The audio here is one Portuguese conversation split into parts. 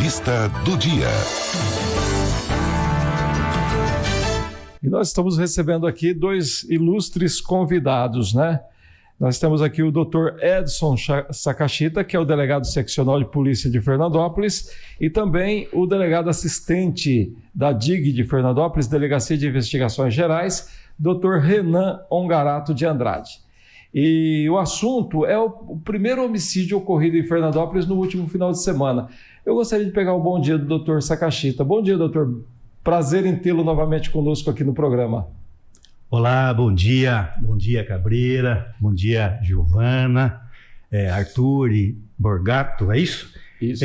Entrevista do dia. E nós estamos recebendo aqui dois ilustres convidados, né? Nós temos aqui o Dr. Edson Sakashita, que é o delegado seccional de polícia de Fernandópolis, e também o delegado assistente da DIG de Fernandópolis, Delegacia de Investigações Gerais, Dr. Renan Ongarato de Andrade. E o assunto é o primeiro homicídio ocorrido em Fernandópolis no último final de semana. Eu gostaria de pegar o bom dia do Dr. Sakashita. Bom dia, doutor. Prazer em tê-lo novamente conosco aqui no programa. Olá, bom dia Cabreira, bom dia Giovana, Arthur e Borgato, é isso? Isso.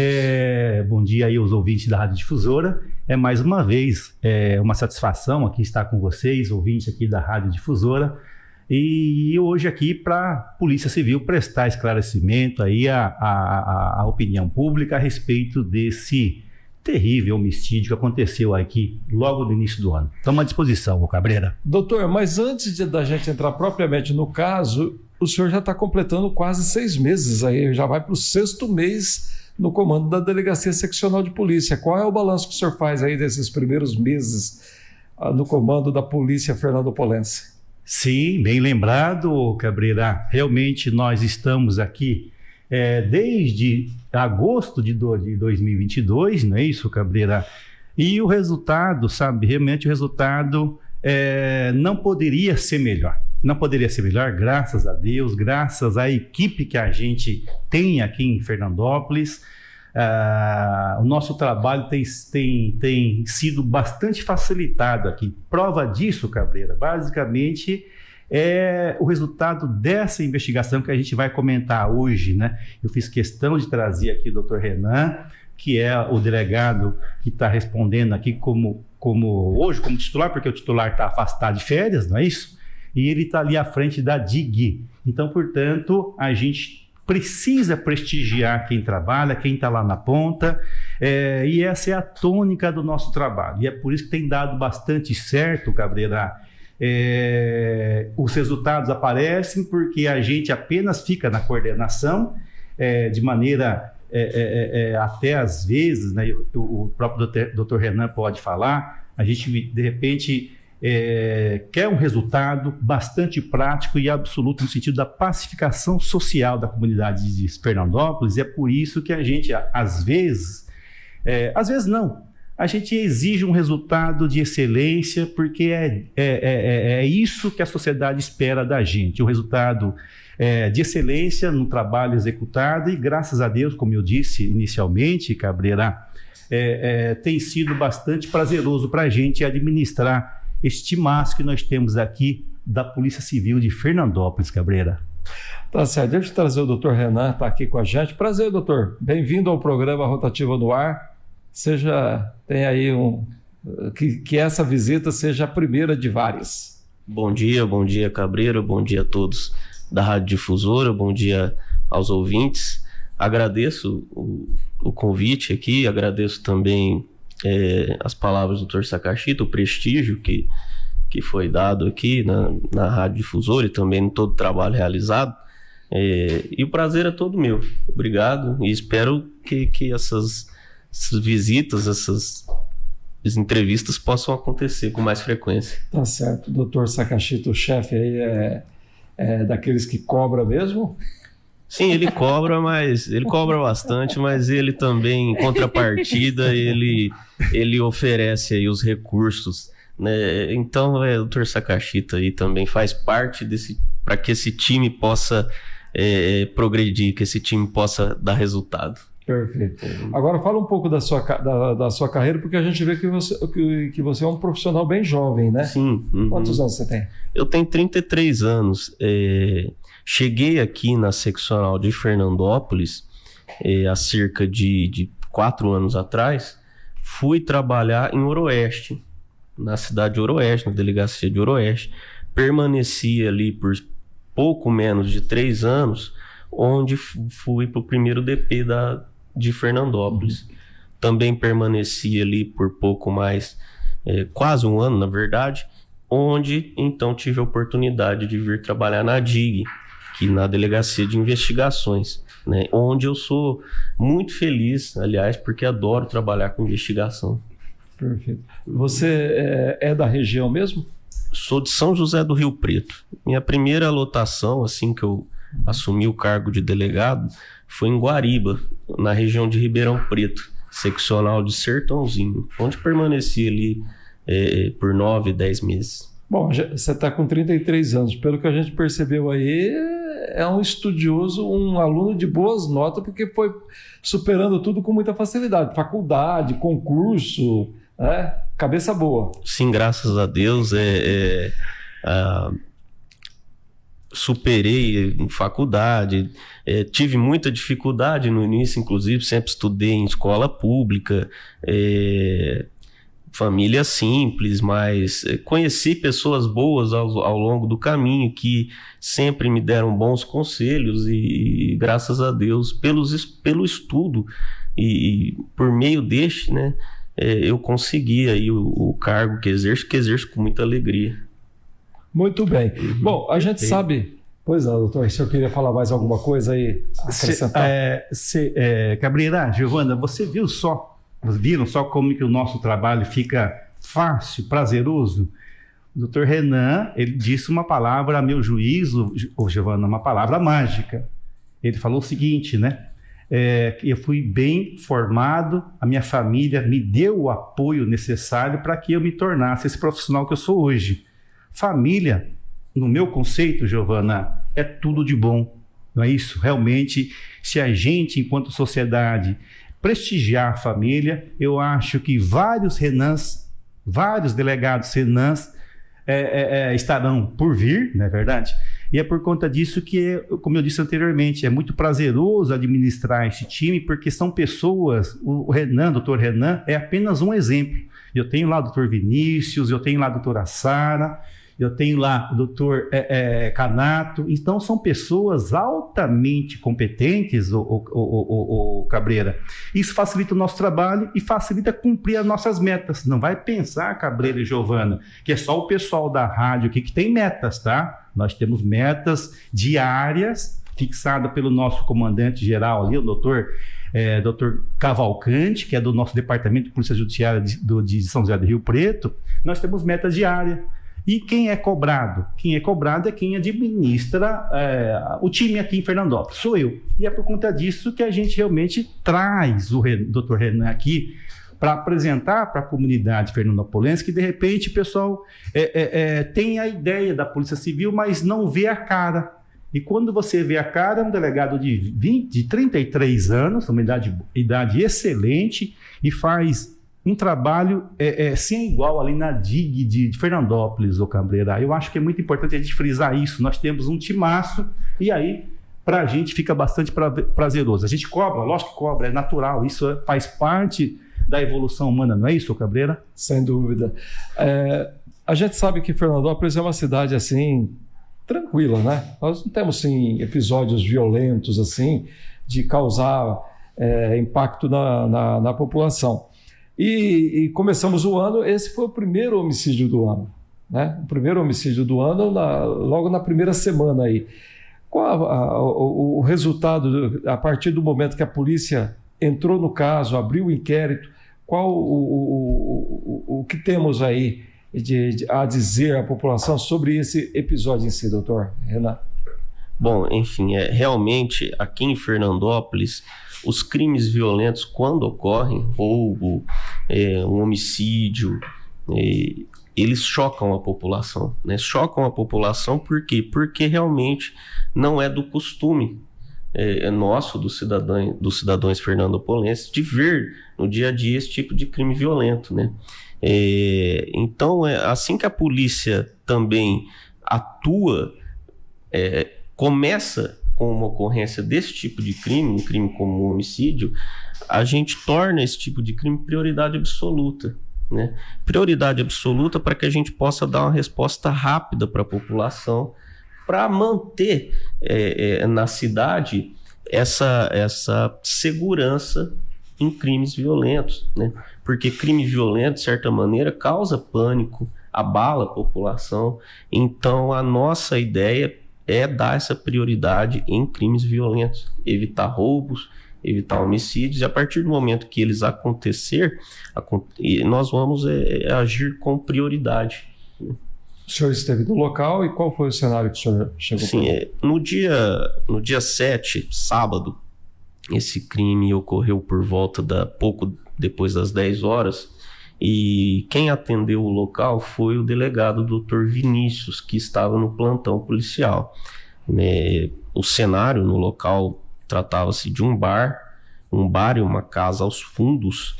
Bom dia aí aos ouvintes da Rádio Difusora. Mais uma vez, uma satisfação aqui estar com vocês, ouvintes aqui da Rádio Difusora, e hoje aqui para a Polícia Civil prestar esclarecimento aí à opinião pública a respeito desse terrível homicídio que aconteceu aqui logo no início do ano. Estamos à disposição, Cabreira. Doutor, mas antes da gente entrar propriamente no caso, o senhor já está completando quase 6 meses aí, já vai para o 6º mês no comando da Delegacia Seccional de Polícia. Qual é o balanço que o senhor faz aí desses primeiros meses no comando da Polícia Fernandopolense? Sim, bem lembrado, Cabreira. Realmente nós estamos aqui desde agosto de 2022, não é isso, Cabreira? E o resultado, realmente o resultado não poderia ser melhor. Não poderia ser melhor, graças a Deus, graças à equipe que a gente tem aqui em Fernandópolis. O nosso trabalho tem sido bastante facilitado aqui. Prova disso, Cabreira, basicamente é o resultado dessa investigação que a gente vai comentar hoje, né? Eu fiz questão de trazer aqui o Dr. Renan, que é o delegado que está respondendo aqui hoje como titular, porque o titular está afastado de férias, não é isso? E ele está ali à frente da DIG. Então, portanto, a gente precisa prestigiar quem trabalha, quem está lá na ponta, e essa é a tônica do nosso trabalho. E é por isso que tem dado bastante certo, Cabreira. Os resultados aparecem porque a gente apenas fica na coordenação, de maneira até às vezes, né, o próprio Dr. Renan pode falar, a gente de repente quer um resultado bastante prático e absoluto no sentido da pacificação social da comunidade de Fernandópolis, e é por isso que a gente às vezes não, a gente exige um resultado de excelência, porque é isso que a sociedade espera da gente, um resultado de excelência no trabalho executado, e graças a Deus, como eu disse inicialmente, Cabreira, tem sido bastante prazeroso para a gente administrar este timaço que nós temos aqui da Polícia Civil de Fernandópolis, Cabreira. Tá certo, deixa eu trazer o Dr. Renan, está aqui com a gente. Prazer, doutor. Bem-vindo ao programa Rotativa no Ar. Tenha aí que essa visita seja a primeira de várias. Bom dia, Cabreira, bom dia a todos da Rádio Difusora, bom dia aos ouvintes. Agradeço o convite aqui, agradeço também as palavras do Dr. Sakashita, o prestígio que foi dado aqui na Rádio Difusora e também em todo o trabalho realizado. E o prazer é todo meu. Obrigado, e espero que essas visitas, essas entrevistas possam acontecer com mais frequência. Tá certo. O Dr. Sakashita, o chefe aí, é daqueles que cobra mesmo? Sim, ele cobra bastante, mas ele também, em contrapartida, ele oferece aí os recursos, né? Então, o Dr. Sakashita aí também faz parte para que esse time possa progredir, que esse time possa dar resultado. Perfeito. Agora fala um pouco da sua carreira, porque a gente vê que você é um profissional bem jovem, né? Sim. Uhum. Quantos anos você tem? Eu tenho 33 anos. Cheguei aqui na seccional de Fernandópolis há cerca de 4 anos atrás. Fui trabalhar em Oroeste, na cidade de Oroeste, na delegacia de Oroeste. Permaneci ali por pouco menos de 3 anos, onde fui para o primeiro DP de Fernandópolis. Também permaneci ali por pouco mais, quase um ano, na verdade, onde então tive a oportunidade de vir trabalhar na DIG, aqui na Delegacia de Investigações, né? Onde eu sou muito feliz, aliás, porque adoro trabalhar com investigação. Perfeito. Você é da região mesmo? Sou de São José do Rio Preto. Minha primeira lotação, assim que eu assumi o cargo de delegado, foi em Guariba, na região de Ribeirão Preto, seccional de Sertãozinho, onde permaneci ali por 9, 10 meses. Bom, você está com 33 anos. Pelo que a gente percebeu aí, é um estudioso, um aluno de boas notas, porque foi superando tudo com muita facilidade. Faculdade, concurso, né? Cabeça boa. Sim, graças a Deus. Superei em faculdade, tive muita dificuldade no início, inclusive sempre estudei em escola pública, família simples, mas conheci pessoas boas ao longo do caminho que sempre me deram bons conselhos e graças a Deus, pelo estudo e por meio deste, né, eu consegui aí o cargo que exerço com muita alegria. Muito bem. Bom, a gente sabe... Pois é, doutor, se eu queria falar mais alguma coisa aí, acrescentar. Cabreira, Giovana, viram só como que o nosso trabalho fica fácil, prazeroso? O doutor Renan, ele disse uma palavra, a meu juízo, Giovana, uma palavra mágica. Ele falou o seguinte, né? Eu fui bem formado, a minha família me deu o apoio necessário para que eu me tornasse esse profissional que eu sou hoje. Família, no meu conceito, Giovana, é tudo de bom, não é isso? Realmente, se a gente, enquanto sociedade, prestigiar a família, eu acho que vários Renans, vários delegados Renans estarão por vir, não é verdade? E é por conta disso que, como eu disse anteriormente, é muito prazeroso administrar esse time, porque são pessoas, o Renan, doutor Renan, é apenas um exemplo. Eu tenho lá o doutor Vinícius, eu tenho lá a doutora Sara, eu tenho lá o doutor Canato. Então, são pessoas altamente competentes, o Cabreira. Isso facilita o nosso trabalho e facilita cumprir as nossas metas. Não vai pensar, Cabreira e Giovana, que é só o pessoal da rádio aqui que tem metas, tá? Nós temos metas diárias fixadas pelo nosso comandante-geral ali, o doutor Cavalcante, que é do nosso Departamento de Polícia Judiciária de São José do Rio Preto. Nós temos metas diárias. E quem é cobrado? Quem é cobrado é quem administra o time aqui em Fernandópolis, sou eu. E é por conta disso que a gente realmente traz o Dr. Renan aqui para apresentar para a comunidade fernandopolense que, de repente, o pessoal tem a ideia da Polícia Civil, mas não vê a cara. E quando você vê a cara, é um delegado de 33 anos, uma idade excelente, e faz um trabalho sem igual ali na DIG de Fernandópolis, ô Cabreira. Eu acho que é muito importante a gente frisar isso. Nós temos um timaço e aí para a gente fica bastante prazeroso. A gente cobra, lógico que cobra, é natural, isso faz parte da evolução humana, não é isso, ô Cabreira? Sem dúvida. A gente sabe que Fernandópolis é uma cidade assim tranquila, né? Nós não temos assim, episódios violentos assim de causar impacto na população. E começamos o ano, esse foi o primeiro homicídio do ano, né? O primeiro homicídio do ano, logo na primeira semana aí. Qual o resultado, a partir do momento que a polícia entrou no caso, abriu o inquérito, qual o que temos aí a dizer à população sobre esse episódio em si, doutor Renan? Bom, enfim, realmente aqui em Fernandópolis, os crimes violentos, quando ocorrem, roubo, um homicídio, eles chocam a população, né? Chocam a população por quê? Porque realmente não é do costume nosso, dos cidadãos fernandopolenses, de ver no dia a dia esse tipo de crime violento, né? Então, assim que a polícia também atua, começa com uma ocorrência desse tipo de crime, um crime como um homicídio, a gente torna esse tipo de crime prioridade absoluta, né? Prioridade absoluta para que a gente possa dar uma resposta rápida para a população, para manter na cidade essa segurança em crimes violentos, né? Porque crime violento, de certa maneira, causa pânico, abala a população. Então, a nossa ideia é dar essa prioridade em crimes violentos, evitar roubos, evitar homicídios, e a partir do momento que eles acontecer, nós vamos agir com prioridade. O senhor esteve no local e qual foi o cenário que o senhor chegou? Sim, no dia 7, sábado, esse crime ocorreu por volta pouco depois das 10 horas, e quem atendeu o local foi o delegado Dr. Vinícius, que estava no plantão policial. O cenário no local tratava-se de um bar e uma casa aos fundos.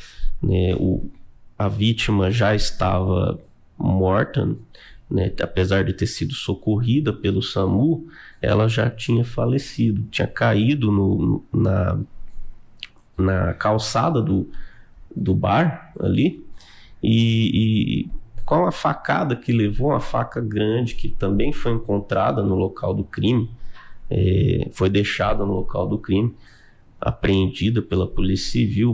A vítima já estava morta, apesar de ter sido socorrida pelo SAMU, ela já tinha falecido, tinha caído na calçada do bar ali, e com a facada que levou, uma faca grande que também foi encontrada no local do crime, foi deixada no local do crime, apreendida pela Polícia Civil,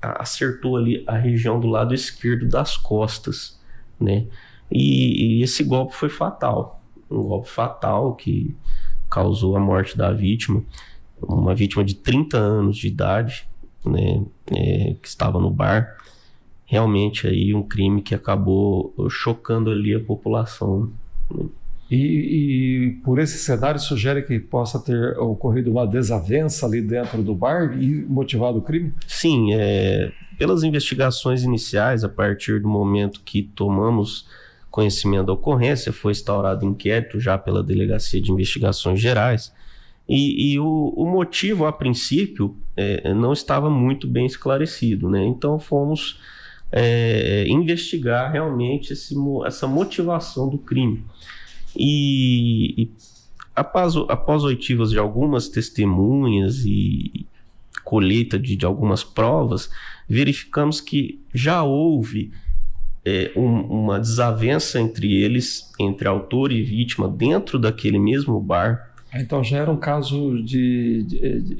acertou ali a região do lado esquerdo das costas, e esse golpe foi fatal, um golpe fatal que causou a morte da vítima, uma vítima de 30 anos de idade, que estava no bar. Realmente aí um crime que acabou chocando ali a população. E por esse cenário sugere que possa ter ocorrido uma desavença ali dentro do bar e motivado o crime? Sim, pelas investigações iniciais, a partir do momento que tomamos conhecimento da ocorrência, foi instaurado inquérito já pela Delegacia de Investigações Gerais, e o motivo, a princípio, não estava muito bem esclarecido, Então fomos investigar realmente essa motivação do crime. E após oitivas de algumas testemunhas e colheita de algumas provas, verificamos que já houve uma desavença entre eles, entre autor e vítima, dentro daquele mesmo bar. Então já era um caso de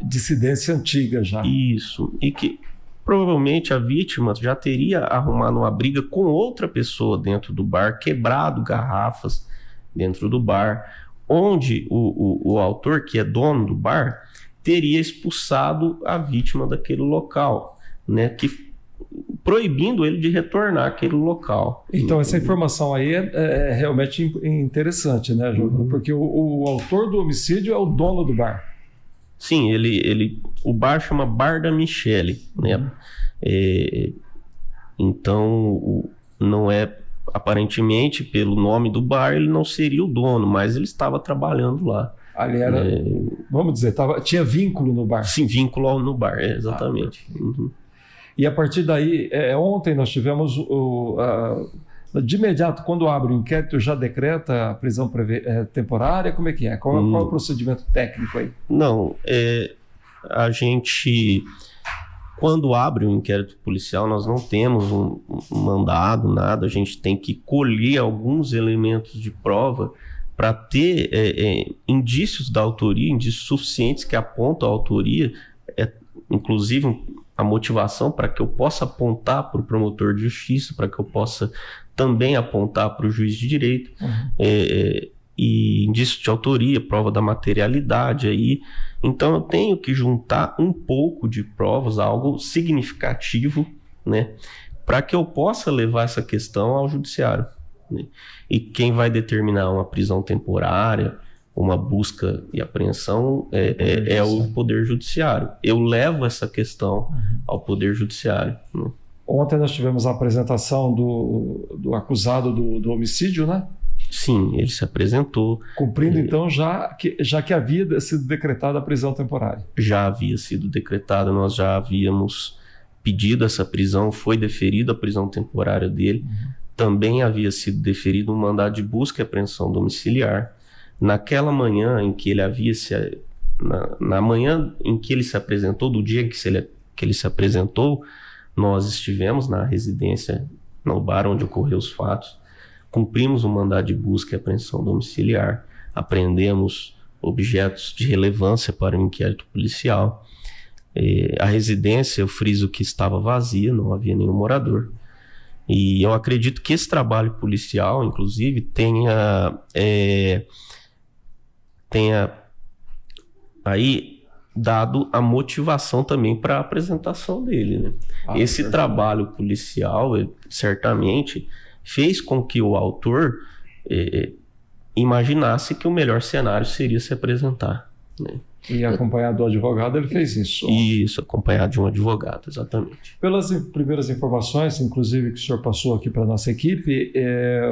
dissidência antiga já. Isso, e que provavelmente a vítima já teria arrumado uma briga com outra pessoa dentro do bar, quebrado garrafas dentro do bar, onde o autor, que é dono do bar, teria expulsado a vítima daquele local, proibindo ele de retornar àquele local. Então essa informação aí é realmente interessante, né, João? Porque o autor do homicídio é o dono do bar. Sim, o bar chama Bar da Michele, então não aparentemente, pelo nome do bar, ele não seria o dono, mas ele estava trabalhando lá. Ali era, vamos dizer, tinha vínculo no bar. Sim, vínculo no bar, exatamente. E a partir daí, ontem nós tivemos de imediato, quando abre o inquérito, já decreta a prisão temporária? Como é que é? Qual é o procedimento técnico aí? Não, a gente, quando abre o inquérito policial, nós não temos um mandado, nada, a gente tem que colher alguns elementos de prova para ter indícios da autoria, indícios suficientes que apontam a autoria, inclusive a motivação para que eu possa apontar para o promotor de justiça, para que eu possa também apontar para o juiz de direito, e indícios de autoria, prova da materialidade aí. Então eu tenho que juntar um pouco de provas, algo significativo, para que eu possa levar essa questão ao judiciário. E quem vai determinar uma prisão temporária, uma busca e apreensão é o Poder Judiciário. Eu levo essa questão ao Poder Judiciário. Ontem nós tivemos a apresentação do acusado do homicídio, né? Sim, ele se apresentou. Cumprindo, então, já que havia sido decretada a prisão temporária. Já havia sido decretada, nós já havíamos pedido essa prisão, foi deferida a prisão temporária dele. Também havia sido deferido um mandado de busca e apreensão domiciliar. Naquela manhã em que ele na manhã em que ele se apresentou, do dia que ele se apresentou, nós estivemos na residência, no bar onde ocorreu os fatos, cumprimos um mandado de busca e apreensão domiciliar, apreendemos objetos de relevância para o inquérito policial. A residência, eu friso que estava vazia, não havia nenhum morador. E eu acredito que esse trabalho policial, inclusive, tenha tenha aí dado a motivação também para a apresentação dele, né? Esse trabalho policial, certamente, fez com que o autor imaginasse que o melhor cenário seria se apresentar, né? E acompanhado do advogado, ele fez isso. Isso, acompanhado de um advogado, exatamente. Pelas primeiras informações, inclusive, que o senhor passou aqui para a nossa equipe,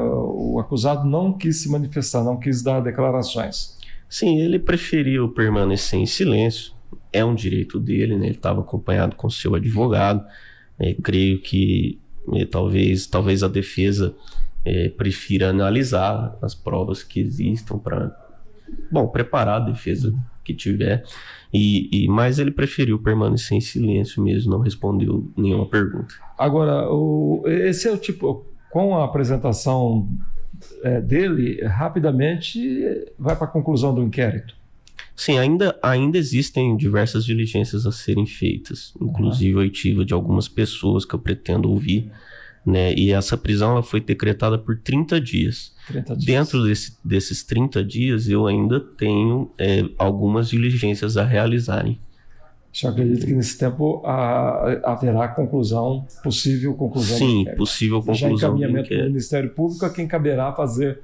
o acusado não quis se manifestar, não quis dar declarações. Sim, ele preferiu permanecer em silêncio, é um direito dele, né? Ele estava acompanhado com seu advogado. Creio que talvez a defesa prefira analisar as provas que existam para preparar a defesa que tiver, mas ele preferiu permanecer em silêncio mesmo, não respondeu nenhuma pergunta. Agora, esse é o tipo, com a apresentação dele, rapidamente vai para a conclusão do inquérito? Sim, ainda existem diversas diligências a serem feitas, inclusive a oitiva de algumas pessoas que eu pretendo ouvir, né? E essa prisão ela foi decretada por 30 dias. 30 dias. Dentro desses 30 dias, eu ainda tenho algumas diligências a realizarem. O senhor acredita que nesse tempo haverá possível conclusão? Sim, possível conclusão. Já encaminhamento do Ministério Público a quem caberá fazer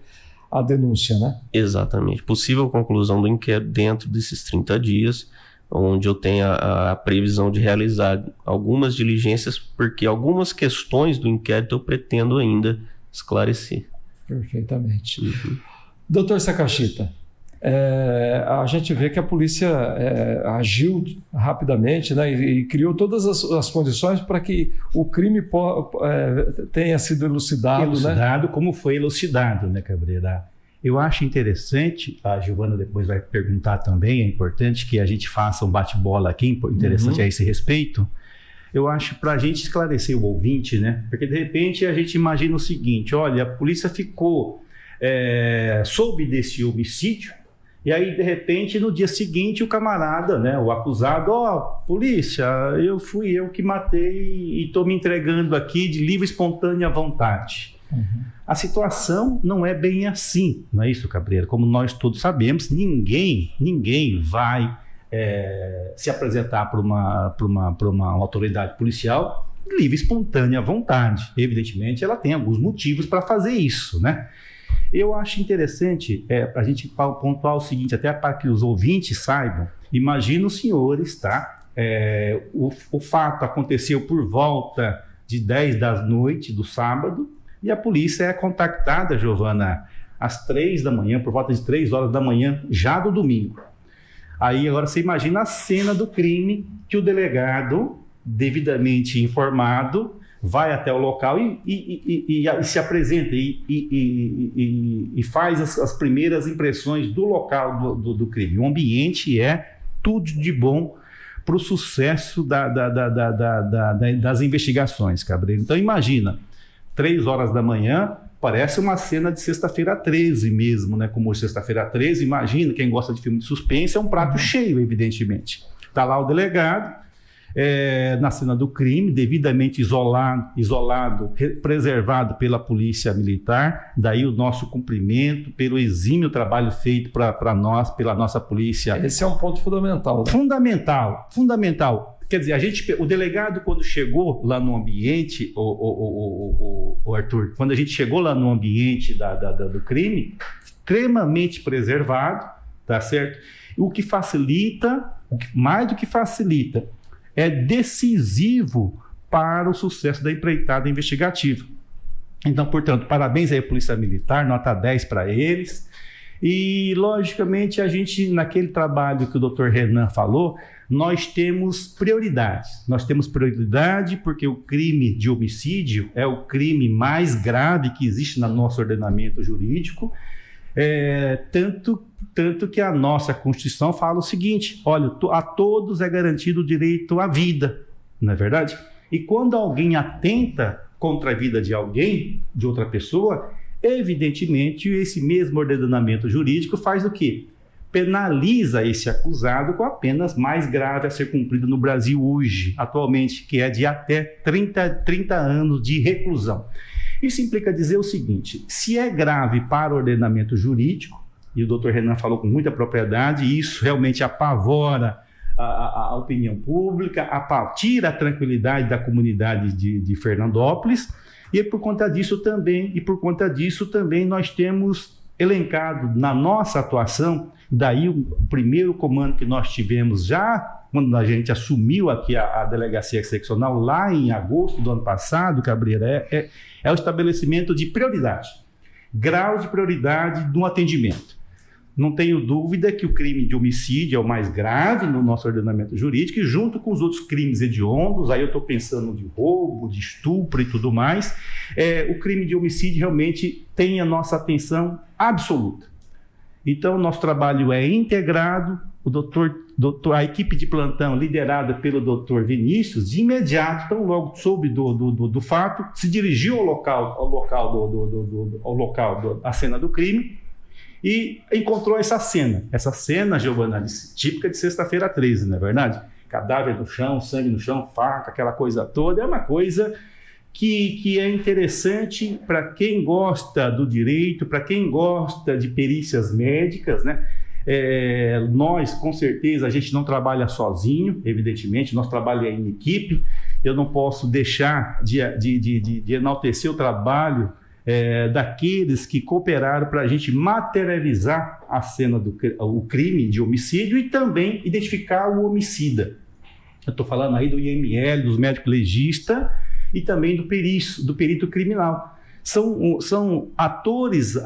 a denúncia, né? Exatamente. Possível conclusão do inquérito dentro desses 30 dias, onde eu tenho a previsão de realizar algumas diligências, porque algumas questões do inquérito eu pretendo ainda esclarecer. Perfeitamente. Doutor Sakashita, a gente vê que a polícia agiu rapidamente, né, e criou todas as condições para que o crime tenha sido elucidado, né? Como foi elucidado, né, Cabreira? Eu acho interessante, a Giovana depois vai perguntar também, é importante que a gente faça um bate-bola aqui, interessante a esse respeito. Eu acho para a gente esclarecer o ouvinte, né? Porque de repente a gente imagina o seguinte: olha, a polícia soube desse homicídio, e aí de repente no dia seguinte o camarada, né, o acusado, polícia, fui eu que matei e estou me entregando aqui de livre e espontânea vontade. A situação não é bem assim, não é isso, Cabreira? Como nós todos sabemos, ninguém vai se apresentar para uma autoridade policial de livre e espontânea vontade. Evidentemente, ela tem alguns motivos para fazer isso, né? Eu acho interessante a gente pontuar o seguinte, até para que os ouvintes saibam. Imagina os senhores, tá? O fato aconteceu por volta de 10 da noite do sábado, e a polícia é contactada, Giovana, às 3 da manhã, por volta de 3 horas da manhã, já do domingo. Aí agora você imagina a cena do crime, que o delegado, devidamente informado, vai até o local e se apresenta e faz as primeiras impressões do local do crime. O ambiente é tudo de bom para o sucesso das investigações, Cabreira. Então imagina, 3 horas da manhã, parece uma cena de Sexta-feira 13 mesmo, né? Como Sexta-feira 13, imagina, quem gosta de filme de suspense, é um prato cheio, evidentemente. Está lá o delegado, na cena do crime, devidamente isolado, preservado pela polícia militar, daí o nosso cumprimento pelo exímio trabalho feito para nós, pela nossa polícia. Esse é um ponto fundamental, né? Fundamental. Quer dizer, o delegado, quando chegou lá no ambiente, o Arthur, quando a gente chegou lá no ambiente do crime, extremamente preservado, tá certo? O que facilita, mais do que facilita, é decisivo para o sucesso da empreitada investigativa. Então, portanto, parabéns aí à Polícia Militar, nota 10 para eles. E, logicamente, a gente, naquele trabalho que o Dr. Renan falou, nós temos prioridades. Nós temos prioridade porque o crime de homicídio é o crime mais grave que existe no nosso ordenamento jurídico, tanto que a nossa Constituição fala o seguinte: olha, a todos é garantido o direito à vida, não é verdade? E quando alguém atenta contra a vida de alguém, de outra pessoa, evidentemente esse mesmo ordenamento jurídico faz o quê? Penaliza esse acusado com a pena mais grave a ser cumprida no Brasil hoje, atualmente, que é de até 30 anos de reclusão. Isso implica dizer o seguinte: se é grave para o ordenamento jurídico, e o doutor Renan falou com muita propriedade, e isso realmente apavora a opinião pública, tira a tranquilidade da comunidade de Fernandópolis, e por conta disso também nós temos elencado na nossa atuação, daí o primeiro comando que nós tivemos já, quando a gente assumiu aqui a delegacia seccional, lá em agosto do ano passado, Cabreira, é o estabelecimento de prioridade, grau de prioridade no atendimento. Não tenho dúvida que o crime de homicídio é o mais grave no nosso ordenamento jurídico, e junto com os outros crimes hediondos, aí eu estou pensando de roubo, de estupro e tudo mais, o crime de homicídio realmente tem a nossa atenção absoluta. Então, nosso trabalho é integrado, a equipe de plantão, liderada pelo doutor Vinícius, de imediato, tão logo soube do fato, se dirigiu ao local da cena do crime, e encontrou essa cena, Giovana, típica de sexta-feira 13, não é verdade? Cadáver no chão, sangue no chão, faca, aquela coisa toda, é uma coisa que é interessante para quem gosta do direito, para quem gosta de perícias médicas, né? Nós, com certeza, a gente não trabalha sozinho, evidentemente, nós trabalhamos em equipe, eu não posso deixar de enaltecer o trabalho daqueles que cooperaram para a gente materializar a cena o crime de homicídio e também identificar o homicida. Eu estou falando aí do IML, dos médicos legistas e também do perito criminal. São atores,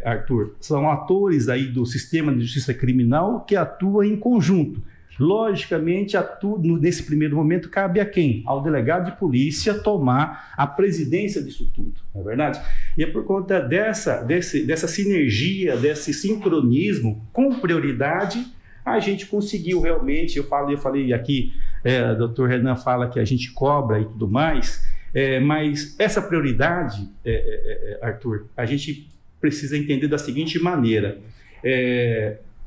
Arthur, são atores aí do sistema de justiça criminal que atuam em conjunto. Logicamente, nesse primeiro momento, cabe a quem? Ao delegado de polícia tomar a presidência disso tudo, não é verdade? E é por conta dessa sinergia, desse sincronismo com prioridade, a gente conseguiu realmente, eu falei aqui, o doutor Renan fala que a gente cobra e tudo mais, mas essa prioridade, Arthur, a gente precisa entender da seguinte maneira.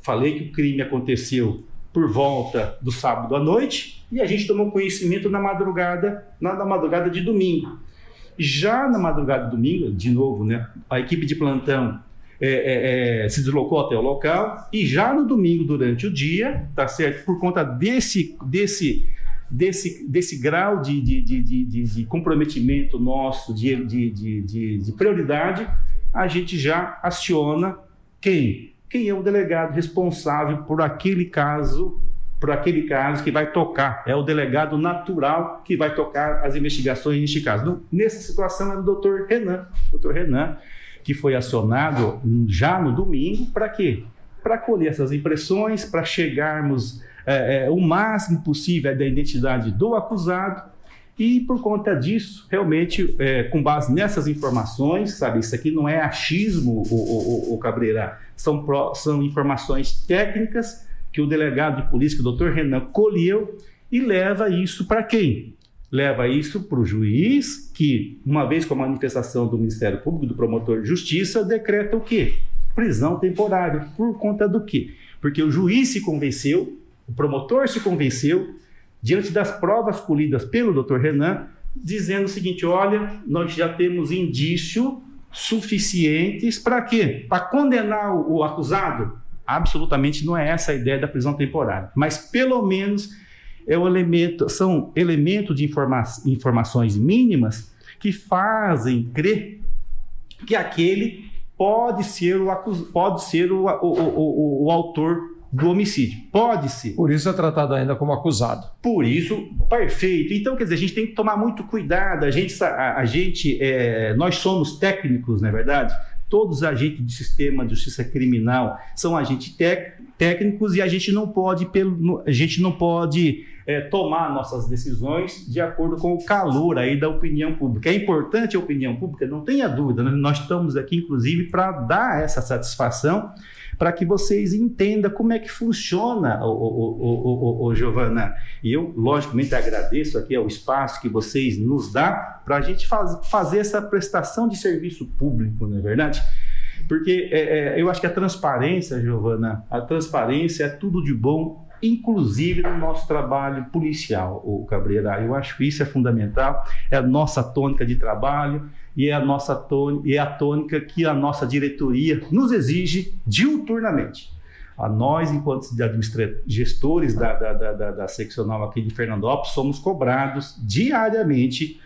Falei que o crime aconteceu por volta do sábado à noite, e a gente tomou conhecimento na madrugada de domingo. Já na madrugada de domingo, de novo, né, a equipe de plantão se deslocou até o local, e já no domingo, durante o dia, tá certo? Por conta desse grau de comprometimento nosso, de prioridade, a gente já aciona quem é o delegado responsável por aquele caso que vai tocar, é o delegado natural que vai tocar as investigações neste caso. Nessa situação é o doutor Renan, que foi acionado já no domingo, para quê? Para colher essas impressões, para chegarmos o máximo possível da identidade do acusado, e por conta disso, realmente, com base nessas informações, sabe, isso aqui não é achismo, o Cabreira, são informações técnicas que o delegado de polícia, que o doutor Renan, colheu, e leva isso para quem? Leva isso para o juiz, que, uma vez com a manifestação do Ministério Público, do promotor de justiça, decreta o quê? Prisão temporária. Por conta do quê? Porque o juiz se convenceu, o promotor se convenceu, diante das provas colhidas pelo doutor Renan, dizendo o seguinte: olha, nós já temos indícios suficientes para quê? Para condenar o acusado? Absolutamente não é essa a ideia da prisão temporária, mas pelo menos são elementos de informações mínimas que fazem crer que aquele pode ser o autor do homicídio. Pode ser. Por isso é tratado ainda como acusado. Por isso, perfeito. Então, quer dizer, a gente tem que tomar muito cuidado. Nós somos técnicos, não é verdade? Todos os agentes do sistema de justiça criminal são agentes técnicos, e a gente não pode tomar nossas decisões de acordo com o calor aí da opinião pública. É importante a opinião pública, não tenha dúvida. Nós estamos aqui, inclusive, para dar essa satisfação, para que vocês entendam como é que funciona, Giovana. E eu, logicamente, agradeço aqui o espaço que vocês nos dão para a gente fazer essa prestação de serviço público, não é verdade? Porque eu acho que a transparência, Giovana, a transparência é tudo de bom inclusive no nosso trabalho policial, o Cabreira. Eu acho que isso é fundamental, é a nossa tônica de trabalho e é a tônica que a nossa diretoria nos exige diuturnamente. A nós, enquanto gestores da seccional aqui de Fernandópolis, somos cobrados diariamente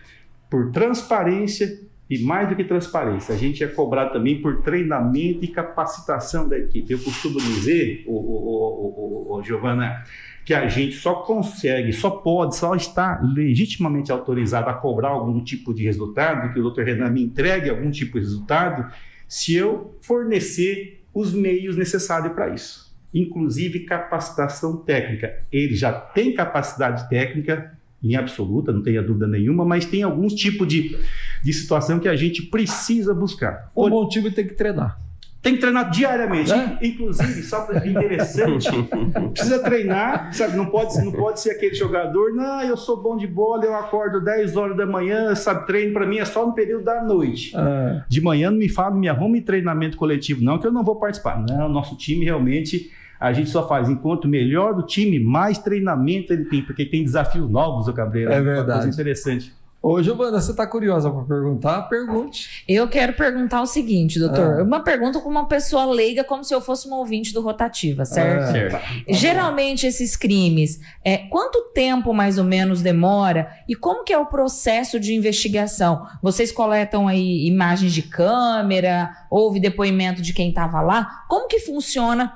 por transparência e, mais do que transparência, a gente é cobrado também por treinamento e capacitação da equipe. Eu costumo dizer, Giovana, que a gente só está legitimamente autorizado a cobrar algum tipo de resultado, que o Dr. Renan me entregue algum tipo de resultado, se eu fornecer os meios necessários para isso. Inclusive capacitação técnica. Ele já tem capacidade técnica em absoluta, não tenha dúvida nenhuma, mas tem alguns tipos de situação que a gente precisa buscar. Um bom time tem que treinar. Tem que treinar diariamente, inclusive, só para ser interessante, precisa treinar, sabe? Não pode ser aquele jogador, não, eu sou bom de bola, eu acordo 10 horas da manhã, sabe? Treino para mim é só no período da noite. De manhã não me arrume treinamento coletivo, não, que eu não vou participar. Não, nosso time realmente, a gente só faz, enquanto melhor do time, mais treinamento ele tem, porque tem desafios novos, o Cabreira. É verdade. Uma coisa interessante. Ô, Giovana, você está curiosa para perguntar? Pergunte. Eu quero perguntar o seguinte, doutor. Uma pergunta com uma pessoa leiga, como se eu fosse uma ouvinte do Rotativa, certo? Certo. Geralmente, esses crimes, quanto tempo mais ou menos demora e como que é o processo de investigação? Vocês coletam aí imagens de câmera, houve depoimento de quem estava lá? Como que funciona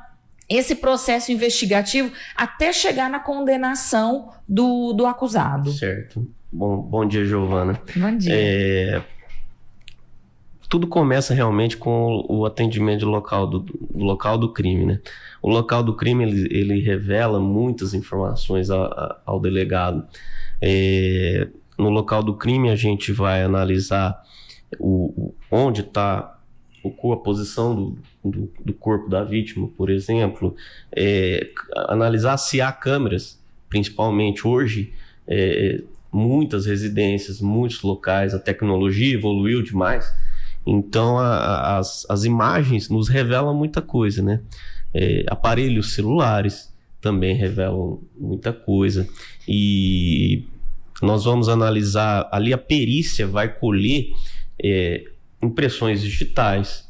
esse processo investigativo até chegar na condenação do acusado? Certo. Bom dia, Giovana. Bom dia. Tudo começa realmente com o atendimento do local do crime, né? O local do crime, ele revela muitas informações ao delegado. No local do crime, a gente vai analisar onde está a posição do corpo da vítima, por exemplo. Analisar se há câmeras, principalmente hoje, muitas residências, muitos locais, a tecnologia evoluiu demais, então as imagens nos revelam muita coisa, né? Aparelhos celulares também revelam muita coisa, e nós vamos analisar, ali a perícia vai colher impressões digitais,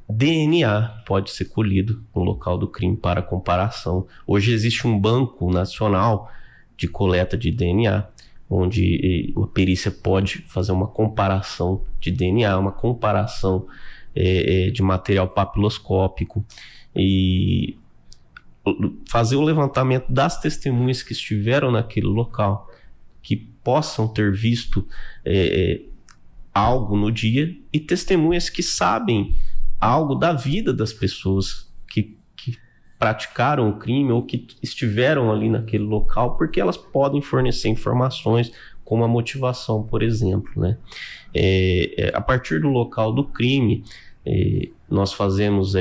DNA pode ser colhido no local do crime para comparação. Hoje existe um banco nacional de coleta de DNA, onde a perícia pode fazer uma comparação de DNA, uma comparação de material papiloscópico e fazer o levantamento das testemunhas que estiveram naquele local, que possam ter visto algo no dia, e testemunhas que sabem algo da vida das pessoas que praticaram o crime ou que estiveram ali naquele local, porque elas podem fornecer informações como a motivação, por exemplo, né? A partir do local do crime, nós fazemos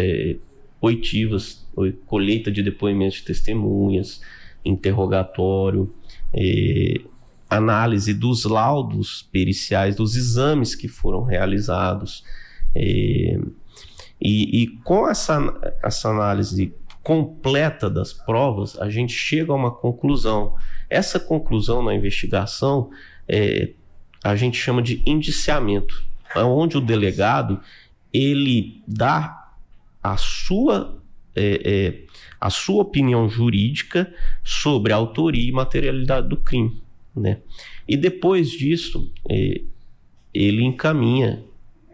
oitivas, colheita de depoimentos de testemunhas, interrogatório, análise dos laudos periciais, dos exames que foram realizados, e com essa análise completa das provas, a gente chega a uma conclusão. Essa conclusão na investigação a gente chama de indiciamento, onde o delegado ele dá a sua opinião jurídica sobre a autoria e materialidade do crime, né? E depois disso, ele encaminha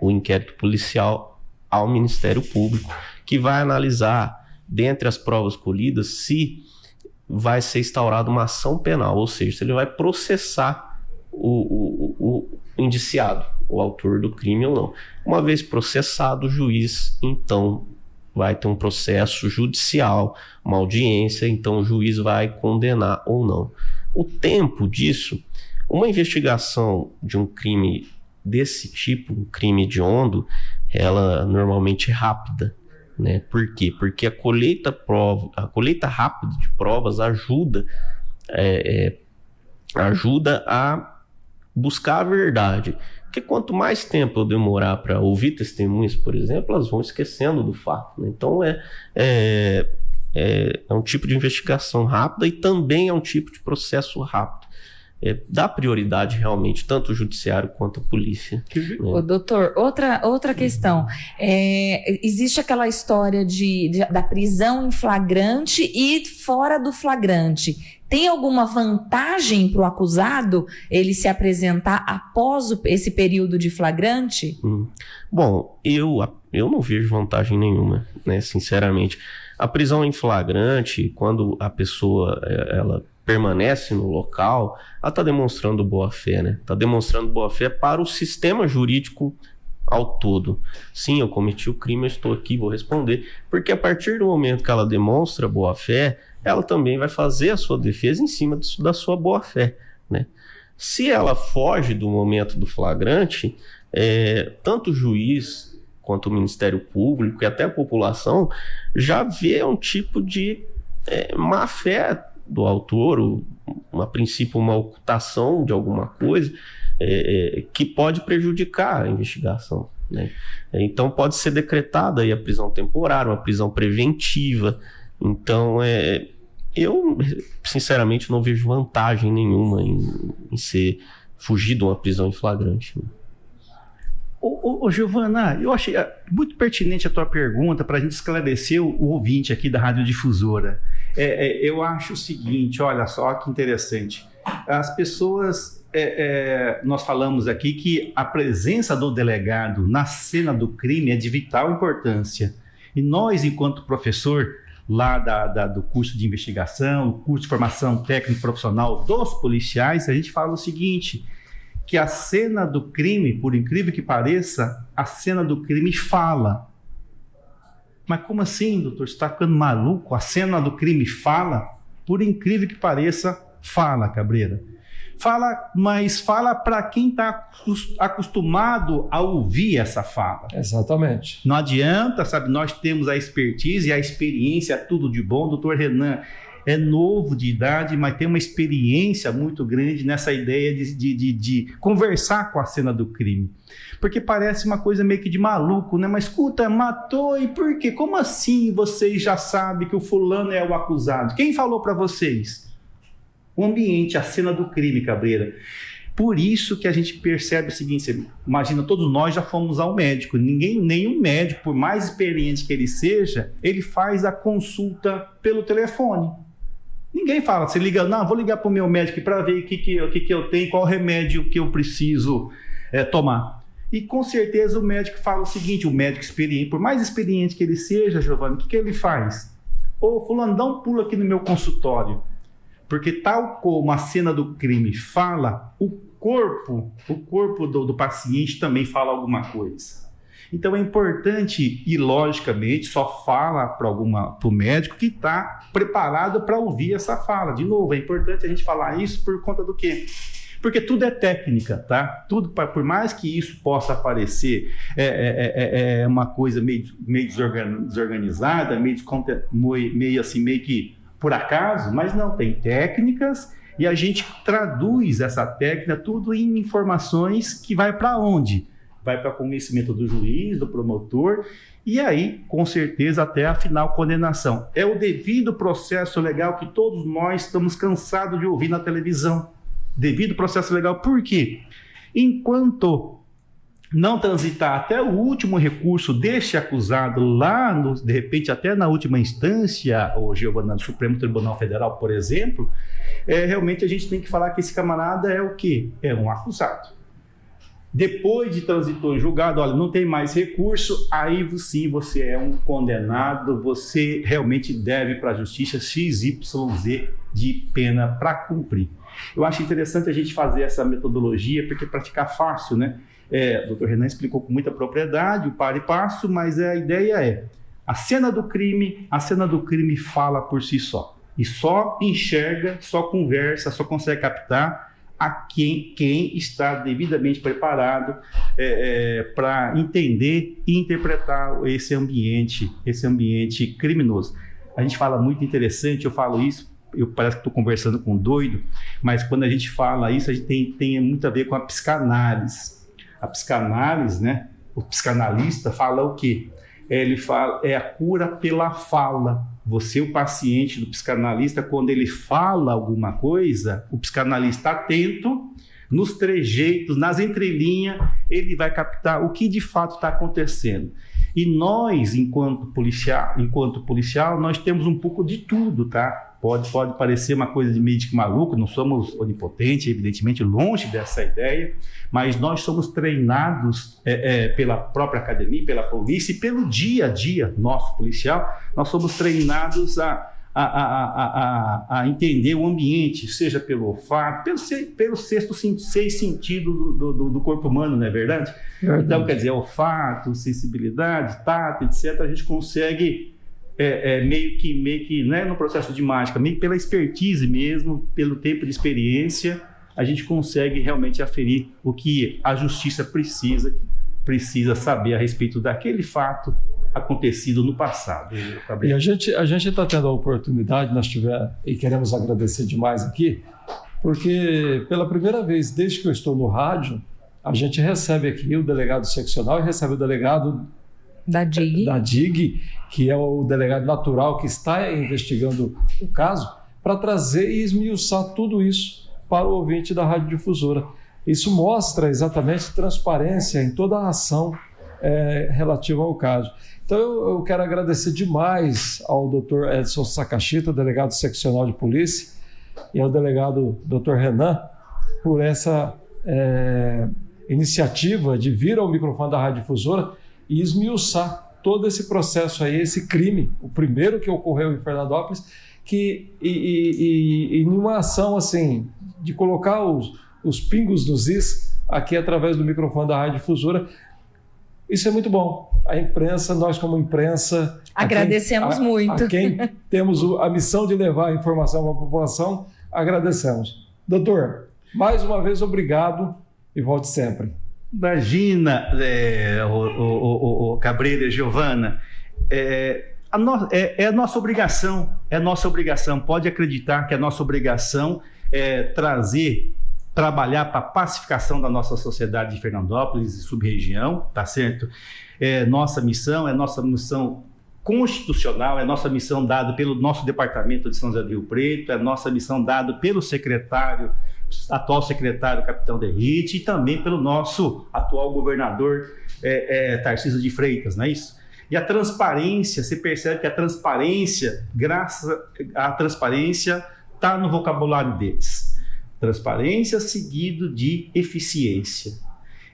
o inquérito policial ao Ministério Público, que vai analisar, dentre as provas colhidas, se vai ser instaurada uma ação penal, ou seja, se ele vai processar o indiciado, o autor do crime ou não. Uma vez processado, o juiz, então, vai ter um processo judicial, uma audiência, então o juiz vai condenar ou não. O tempo disso, uma investigação de um crime desse tipo, um crime hediondo, ela normalmente é rápida, né? Por quê? Porque a colheita rápida de provas ajuda a buscar a verdade. Porque quanto mais tempo eu demorar para ouvir testemunhas, por exemplo, elas vão esquecendo do fato, né? Então é é um tipo de investigação rápida e também é um tipo de processo rápido. Dá prioridade realmente, tanto o judiciário quanto a polícia. Ô, doutor, outra questão. Existe aquela história da prisão em flagrante e fora do flagrante. Tem alguma vantagem para o acusado ele se apresentar após esse período de flagrante? Bom, eu não vejo vantagem nenhuma, né, sinceramente. A prisão em flagrante, quando a pessoa ela permanece no local, ela está demonstrando boa-fé, né? Está demonstrando boa-fé para o sistema jurídico ao todo. Sim, eu cometi o crime, eu estou aqui, vou responder. Porque a partir do momento que ela demonstra boa-fé, ela também vai fazer a sua defesa em cima da sua boa-fé, né? Se ela foge do momento do flagrante, tanto o juiz quanto o Ministério Público e até a população já vê um tipo de má-fé do autor, a princípio uma ocultação de alguma coisa que pode prejudicar a investigação, né? Então pode ser decretada aí a prisão temporária, uma prisão preventiva. Então eu sinceramente não vejo vantagem nenhuma em fugir de uma prisão em flagrante. Ô Giovana, eu achei muito pertinente a tua pergunta para a gente esclarecer o ouvinte aqui da Rádio Difusora. Eu acho o seguinte, olha só que interessante. As pessoas, nós falamos aqui que a presença do delegado na cena do crime é de vital importância. E nós, enquanto professor lá do curso de investigação, curso de formação técnico profissional dos policiais, a gente fala o seguinte, que a cena do crime, por incrível que pareça, a cena do crime fala. Mas como assim, doutor? Você está ficando maluco? A cena do crime fala? Por incrível que pareça, fala, Cabreira. Fala, mas fala para quem está acostumado a ouvir essa fala. Exatamente. Não adianta, sabe? Nós temos a expertise e a experiência, tudo de bom. Doutor Renan é novo de idade, mas tem uma experiência muito grande nessa ideia de conversar com a cena do crime. Porque parece uma coisa meio que de maluco, né? Mas escuta, matou e por quê? Como assim vocês já sabem que o fulano é o acusado? Quem falou para vocês? O ambiente, a cena do crime, Cabreira. Por isso que a gente percebe o seguinte, você imagina, todos nós já fomos ao médico. Nenhum médico, por mais experiente que ele seja, ele faz a consulta pelo telefone. Ninguém fala, você liga, não, vou ligar para o meu médico para ver o que eu tenho, qual remédio que eu preciso tomar. E com certeza o médico fala o seguinte, o médico experiente, por mais experiente que ele seja, Giovanni, o que ele faz? Ô, fulano, dá um pulo aqui no meu consultório. Porque tal como a cena do crime fala, o corpo do paciente também fala alguma coisa. Então é importante e logicamente só fala para o médico que está preparado para ouvir essa fala. De novo, é importante a gente falar isso por conta do quê? Porque tudo é técnica, tá? Tudo, por mais que isso possa parecer uma coisa meio desorganizada, meio que por acaso, mas não, tem técnicas e a gente traduz essa técnica tudo em informações que vai para onde? Vai para conhecimento do juiz, do promotor, e aí, com certeza, até a final condenação. É o devido processo legal que todos nós estamos cansados de ouvir na televisão. Devido processo legal, por quê? Enquanto não transitar até o último recurso deste acusado lá, de repente até na última instância, ou Giovana, do Supremo Tribunal Federal, por exemplo, realmente a gente tem que falar que esse camarada é o quê? É um acusado. Depois de transitou em julgado, olha, não tem mais recurso, aí sim você é um condenado, você realmente deve para a justiça XYZ de pena para cumprir. Eu acho interessante a gente fazer essa metodologia, porque para ficar fácil, né? O doutor Renan explicou com muita propriedade, o par e passo, mas a ideia a cena do crime fala por si só. E só enxerga, só conversa, só consegue captar a quem está devidamente preparado para entender e interpretar esse ambiente criminoso. A gente fala muito interessante, eu falo isso, eu parece que estou conversando com um doido, mas quando a gente fala isso, a gente tem muito a ver com a psicanálise. A psicanálise, né? O psicanalista fala o quê? ele fala, é a cura pela fala. Você, o paciente do psicanalista, quando ele fala alguma coisa, o psicanalista atento, nos trejeitos, nas entrelinhas, ele vai captar o que de fato está acontecendo. E nós, enquanto policial, nós temos um pouco de tudo, tá? Pode parecer uma coisa de médico maluco, não somos onipotentes, evidentemente, longe dessa ideia, mas nós somos treinados pela própria academia, pela polícia e pelo dia a dia nosso policial, nós somos treinados a entender o ambiente, seja pelo olfato, pelo seis sentido do corpo humano, não é verdade? Então, quer dizer, olfato, sensibilidade, tato, etc., a gente consegue meio que não é no processo de mágica, meio pela expertise mesmo, pelo tempo de experiência, a gente consegue realmente aferir o que a justiça precisa saber a respeito daquele fato acontecido no passado. E a gente está tendo a oportunidade, e queremos agradecer demais aqui, porque pela primeira vez desde que eu estou no rádio, a gente recebe aqui o delegado seccional e recebe o delegado da DIG, que é o delegado natural que está investigando o caso, para trazer e esmiuçar tudo isso para o ouvinte da Rádio Difusora. Isso mostra exatamente transparência em toda a ação relativa ao caso. Então eu quero agradecer demais ao Dr. Edson Sakashita, delegado seccional de polícia, e ao delegado Dr. Renan, por essa iniciativa de vir ao microfone da Rádio Difusora e esmiuçar todo esse processo aí, esse crime, o primeiro que ocorreu em Fernandópolis, e numa ação assim, de colocar os pingos nos is aqui através do microfone da Rádio Difusora. Isso é muito bom. A imprensa, nós como imprensa... Agradecemos muito. A quem temos a missão de levar a informação para a população, agradecemos. Doutor, mais uma vez, obrigado e volte sempre. Imagina, Cabreira e Giovana, é a nossa obrigação, pode acreditar que a nossa obrigação é trabalhar para a pacificação da nossa sociedade de Fernandópolis e sub-região, tá certo? É nossa missão constitucional, é nossa missão dada pelo nosso departamento de São José do Rio Preto, é nossa missão dada pelo atual secretário Capitão Derrite, e também pelo nosso atual governador Tarcísio de Freitas, não é isso? E a transparência, você percebe que a transparência, graças à transparência, está no vocabulário deles. Transparência seguido de eficiência.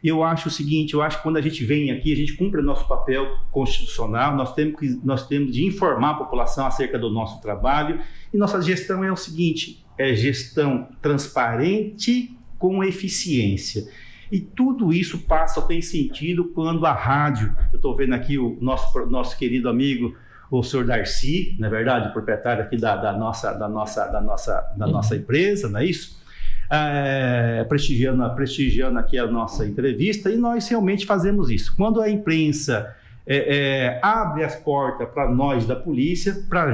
Eu acho o seguinte, que quando a gente vem aqui, a gente cumpre o nosso papel constitucional, nós temos de informar a população acerca do nosso trabalho, e nossa gestão é o seguinte, é gestão transparente com eficiência. E tudo isso tem sentido quando a rádio, eu estou vendo aqui o nosso querido amigo, o senhor Darcy, não é verdade, proprietário aqui da nossa empresa, não é isso? Prestigiando aqui a nossa entrevista, e nós realmente fazemos isso. Quando a imprensa abre as portas para nós da polícia, para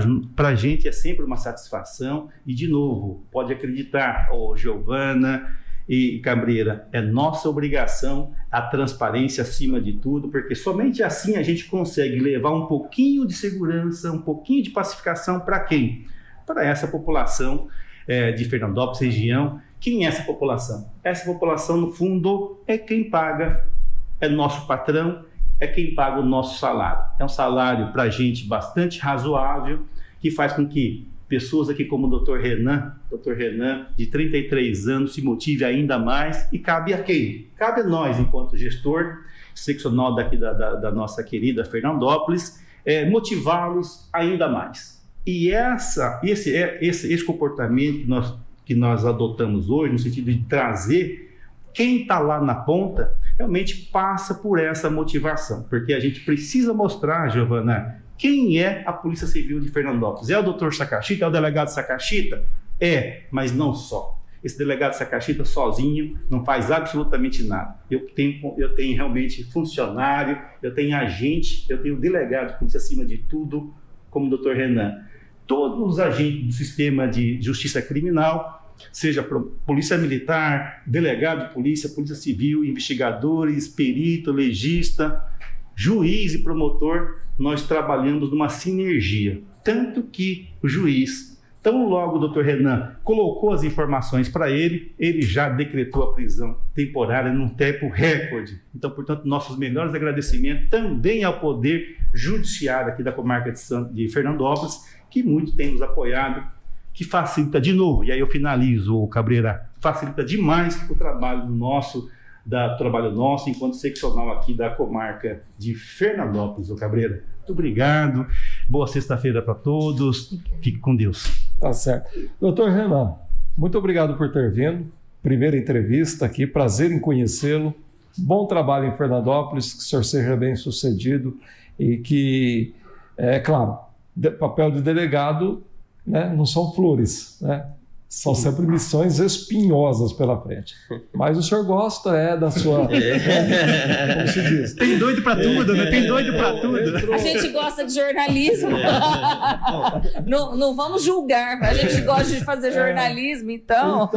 a gente é sempre uma satisfação, e de novo, pode acreditar, Giovana e Cabreira, é nossa obrigação a transparência acima de tudo, porque somente assim a gente consegue levar um pouquinho de segurança, um pouquinho de pacificação para quem? Para essa população de Fernandópolis, região. Quem é essa população? Essa população, no fundo, é quem paga, é nosso patrão, é quem paga o nosso salário. É um salário para a gente bastante razoável, que faz com que pessoas aqui como o Dr. Renan, de 33 anos, se motive ainda mais. E cabe a quem? Cabe a nós, enquanto gestor seccional daqui da nossa querida Fernandópolis, motivá-los ainda mais. E esse comportamento que nós adotamos hoje, no sentido de trazer quem está lá na ponta, realmente passa por essa motivação, porque a gente precisa mostrar, Giovana, quem é a Polícia Civil de Fernandópolis. É o Dr. Sakashita, é o delegado Sakashita? Mas não só. Esse delegado Sakashita sozinho não faz absolutamente nada. Eu tenho realmente funcionário, eu tenho agente, eu tenho delegado de polícia acima de tudo, como o Dr. Renan. Todos os agentes do sistema de justiça criminal, seja polícia militar, delegado de polícia, polícia civil, investigadores, perito, legista, juiz e promotor, nós trabalhamos numa sinergia. Tanto que o juiz, tão logo o doutor Renan colocou as informações para ele, ele já decretou a prisão temporária num tempo recorde. Então, portanto, nossos melhores agradecimentos também ao Poder Judiciário aqui da comarca de Fernandópolis, que muito tem nos apoiado, que facilita de novo, e aí eu finalizo, Cabreira, facilita demais o trabalho nosso enquanto seccional aqui da comarca de Fernandópolis, Cabreira. Muito obrigado, boa sexta-feira para todos, fique com Deus. Tá certo. Doutor Renan, muito obrigado por ter vindo, primeira entrevista aqui, prazer em conhecê-lo, bom trabalho em Fernandópolis, que o senhor seja bem sucedido e que, é claro, papel de delegado, né, não são flores, né? São sempre missões espinhosas pela frente. Mas o senhor gosta da sua... como se diz? Tem doido para tudo, né? Tem doido para tudo. A gente gosta de jornalismo. Não vamos julgar, a gente gosta de fazer jornalismo, então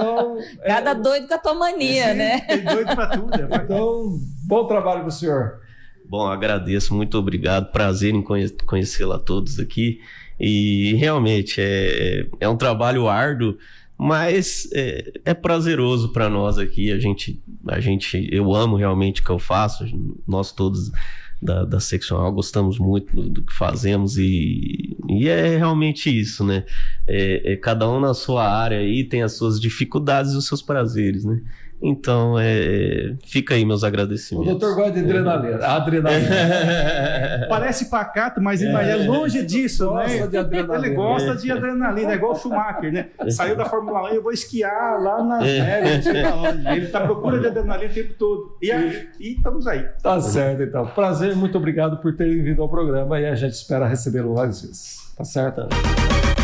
cada doido com a tua mania, né? Tem doido para tudo. Então, bom trabalho para o senhor. Bom, agradeço, muito obrigado, prazer em conhecê-la a todos aqui. E realmente é um trabalho árduo, mas é prazeroso para nós aqui. Eu amo realmente o que eu faço, nós todos da seccional gostamos muito do que fazemos e é realmente isso, né? Cada um na sua área aí tem as suas dificuldades e os seus prazeres, né? Então, fica aí meus agradecimentos. O doutor gosta de adrenalina. Parece pacato, mas é longe disso, né? De adrenalina. Ele gosta de adrenalina, é igual o Schumacher, né? Saiu da Fórmula 1, eu vou esquiar lá nas neves, não sei pra onde. Ele está à procura de adrenalina o tempo todo. E estamos aí. Tá certo, então. Prazer, muito obrigado por terem vindo ao programa e a gente espera recebê-lo várias vezes. Tá certo?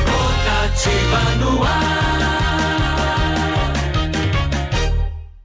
Rotativa no ar.